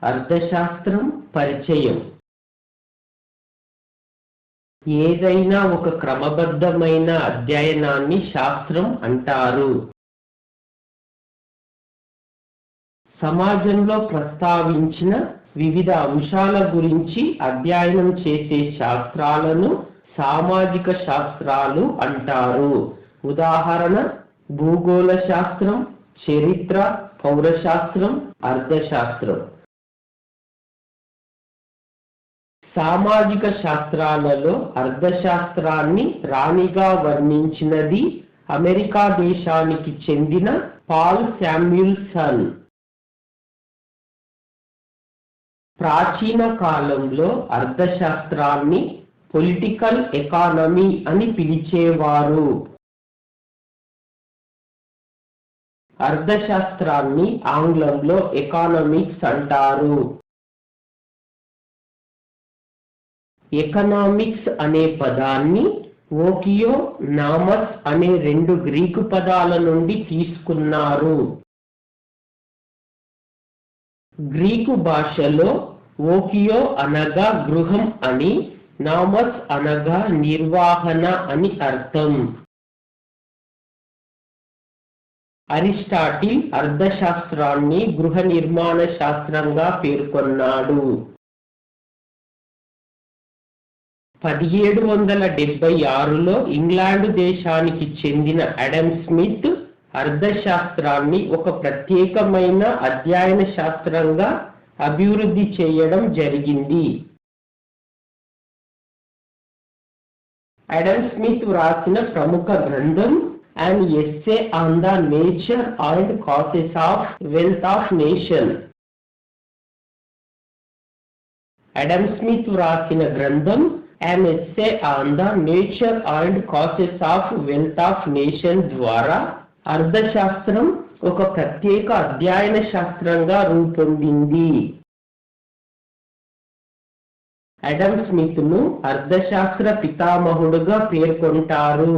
అర్థశాస్త్రం పరిచయం. ఏదైనా ఒక క్రమబద్ధమైన అధ్యయనాన్ని శాస్త్రం అంటారు. సమాజంలో ప్రస్తావించిన వివిధ అంశాల గురించి అధ్యయనం చేసే శాస్త్రాలను సామాజిక శాస్త్రాలు అంటారు. ఉదాహరణ: భూగోళ శాస్త్రం, చరిత్ర, పౌరశాస్త్రం, అర్థశాస్త్రం. సామాజిక శాస్త్రాలలో అర్థశాస్త్రాన్ని రాణిగా వర్ణించినది అమెరికా దేశానికి చెందిన పాల్ శామ్యూల్సన్. ప్రాచీన కాలంలో అర్థశాస్త్రాన్ని పొలిటికల్ ఎకానమీ అని పిలిచేవారు. అర్థశాస్త్రాన్ని ఆంగ్లంలో ఎకనామిక్స్ అంటారు. ఎకనామిక్స్ అనే పదాన్ని ఓకియో, నామస్ అనే రెండు గ్రీకు పదాల నుండి తీసుకున్నారు. గ్రీకు భాషలో ఓకియో అనగా గృహం అని, నామస్ అనగా నిర్వహణ అని అర్థం. అరిస్టాటిల్ అర్థశాస్త్రాన్ని గృహ నిర్మాణ శాస్త్రంగా పేర్కొన్నాడు. 1776లో ఇంగ్లాండ్ దేశానికి చెందిన ఆడమ్ స్మిత్ అర్థశాస్త్రాన్ని ఒక ప్రత్యేకమైన అధ్యయన శాస్త్రంగా అభివృద్ధి చేయడం జరిగింది. ఆడమ్ స్మిత్ వ్రాసిన ప్రముఖ గ్రంథం An Essay on the Nature and Causes of Wealth of Nation. Adam Smith వ్రాసిన గ్రంథం An Essay on the Nature and Causes of Wealth of Nation ద్వారా అర్థశాస్త్రం ఒక ప్రత్యేక అధ్యయన శాస్త్రంగా రూపొందింది. ఆడమ్ స్మిత్ ను అర్థశాస్త్ర పితామహుడుగా పేర్కొంటారు.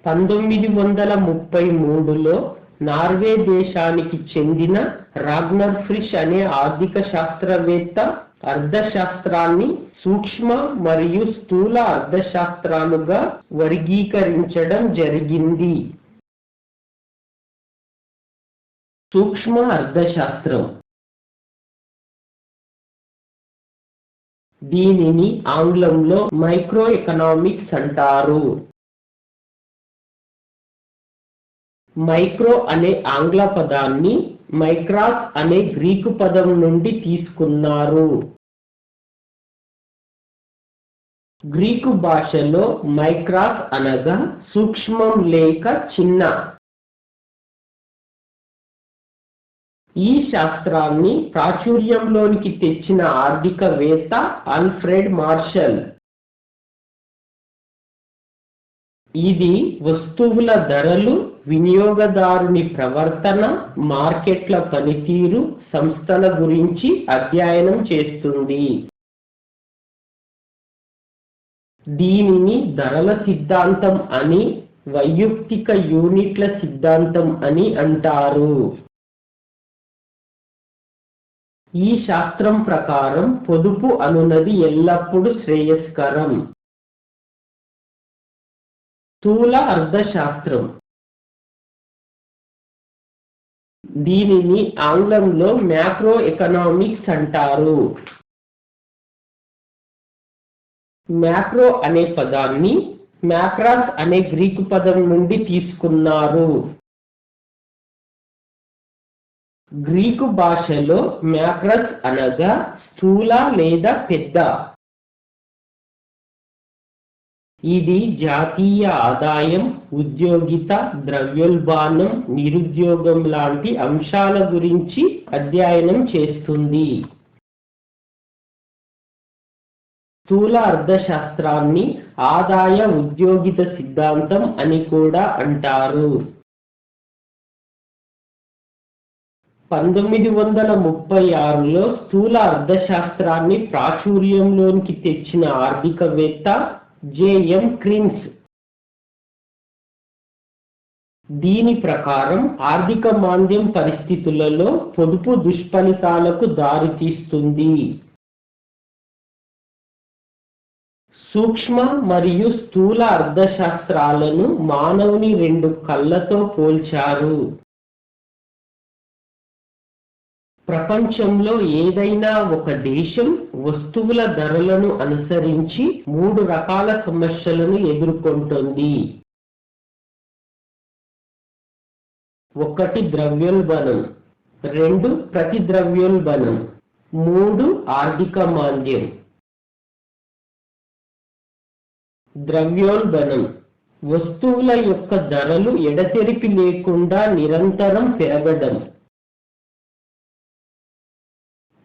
1933లో నార్వే దేశానికి చెందిన రాగ్నర్ ఫ్రిష్ అనే ఆర్థిక శాస్త్రవేత్త అర్థశాస్త్రాన్ని సూక్ష్మ మరియు స్థూల అర్థశాస్త్రాలుగా వర్గీకరించడం జరిగింది. సూక్ష్మ అర్థశాస్త్రం, దీనిని ఆంగ్లంలో మైక్రో ఎకనామిక్స్ అంటారు. మైక్రో అనే ఆంగ్ల పదాన్ని మైక్రాస్ అనే గ్రీకు పదం నుండి తీసుకున్నారు. గ్రీకు భాషలో మైక్రాస్ అనగా సూక్ష్మం లేక చిన్న. ఈ శాస్త్రాన్ని ప్రాచుర్యంలోనికి తెచ్చిన ఆర్థికవేత్త ఆల్ఫ్రెడ్ మార్షల్. ఇది వస్తువుల ధరలు, వినియోగదారుని ప్రవర్తన, మార్కెట్ల పనితీరు, సంస్థల గురించి అధ్యయనం చేస్తుంది. దీనిని ధరల సిద్ధాంతం అని, వైయక్తిక యూనిట్ల సిద్ధాంతం అని అంటారు. ఈ శాస్త్రం ప్రకారం పొదుపు అనునది ఎల్లప్పుడూ శ్రేయస్కరం. స్థూల అర్థశాస్త్రం, దీనిని ఆంగ్లంలో మ్యాక్రో ఎకనామిక్స్ అంటారు. మ్యాక్రో అనే పదాన్ని మ్యాక్రాస్ అనే గ్రీకు పదం నుండి తీసుకున్నారు. గ్రీకు భాషలో మ్యాక్రస్ అనగా స్థూల లేదా పెద్ద. ఇది జాతీయ ఆదాయం, ఉద్యోగిత, ద్రవ్యోల్బణం, నిరుద్యోగం లాంటి అంశాల గురించి అధ్యయనం చేస్తుంది. స్థూల అర్థశాస్త్రాన్ని ఆదాయ ఉద్యోగిత సిద్ధాంతం అని కూడా అంటారు. 1936లో స్థూల అర్థశాస్త్రాన్ని ప్రాచుర్యంలోనికి తెచ్చిన ఆర్థికవేత్త జెఎం క్రీన్స్. దీని ప్రకారం ఆర్థిక మాంద్యం పరిస్థితులలో పొదుపు దుష్ఫలితాలకు దారితీస్తుంది. సూక్ష్మ మరియు స్థూల అర్థశాస్త్రాలను మానవుని రెండు కళ్ళతో పోల్చారు. ప్రపంచంలో ఏదైనా ఒక దేశం వస్తువుల ధరలను అనుసరించి 3 రకాల సమస్యలను ఎదుర్కొంటుంది. 1 ద్రవ్యోల్బణం, 2 ప్రతిద్రవ్యోల్బణం, 3 ఆర్థిక మాంద్యం. ద్రవ్యోల్బణం వస్తువుల యొక్క ధరలు ఎడతెరిపి లేకుండా నిరంతరం పెరగడం.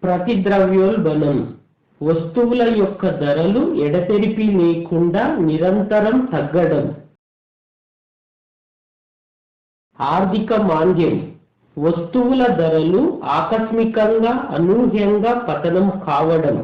ప్రతిద్రవ్యోల్బణం వస్తువుల యొక్క ధరలు ఎడతెరిపి లేకుండా నిరంతరం తగ్గడం. ఆర్థిక మాంద్యం వస్తువుల ధరలు ఆకస్మికంగా అనూహ్యంగా పతనం కావడం.